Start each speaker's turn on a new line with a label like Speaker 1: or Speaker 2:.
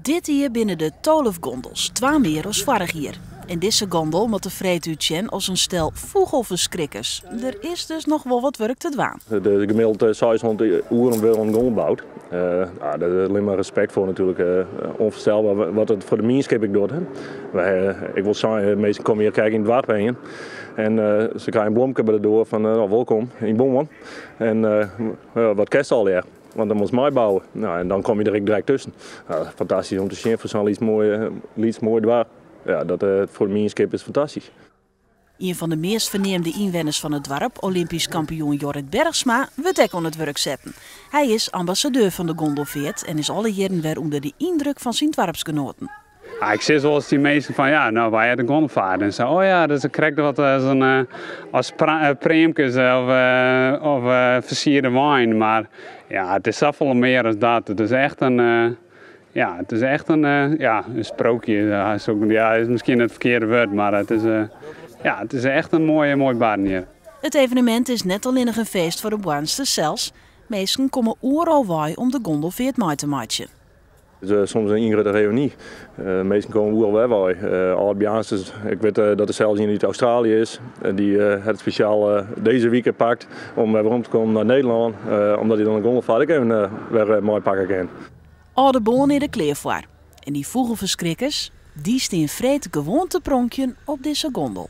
Speaker 1: Dit hier binnen de 12 gondels, 2 meer als vorig jaar. En deze gondel moet de vreet uit als een stel vogelverschrikkers. Er is dus nog wel wat werk te doen.
Speaker 2: De gemiddelde 600 uren weer een gondel gebouwd. Daar is alleen maar respect voor natuurlijk. Onvoorstelbaar wat het voor de minskip doet. Ik wil zeggen, de meesten komen hier kijken in het dorp heen. En ze krijgen een blomke bij de deur van welkom in Bomman. En wat kerst al leer. Want dan moest mij bouwen. Nou, en dan kom je direct tussen. Fantastisch om te zien voor zo'n iets mooi dwars. Ja, dat voor de minskip is fantastisch.
Speaker 1: Een van de meest verneemde inwoners van het dorp, Olympisch kampioen Jorrit Bergsma, wordt ook aan het werk zetten. Hij is ambassadeur van de gondelveert en is alle jaren weer onder de indruk van zijn dorpsgenoten.
Speaker 3: Ja, ik zie zoals die mensen van ja, nou wij hebben de gondelvaart en zo. Oh ja, dus ik krijg wat als preemkes of versierde wijn. Maar ja, het is zoveel meer dan dat. Het is echt een sprookje. Ja, is misschien het verkeerde woord, maar het is echt een mooi baan hier.
Speaker 1: Het evenement is net alleen nog een feest voor de bewoners zelfs. Mensen komen overal bij om de gondelveert mee te maken.
Speaker 2: Het is soms een ingewikkelde reunie. Meesten komen overal bij. Oud-Bejaarden, ik weet dat er zelfs iemand uit Australië is. Die het speciaal deze week pakt om weer rond te komen naar Nederland. Omdat hij dan een gondelvaart weer mooi pakken kan.
Speaker 1: Oude bonen in de kleer voor. En die vogelverschrikkers, die staan vreed gewoon te pronkjen op deze gondel.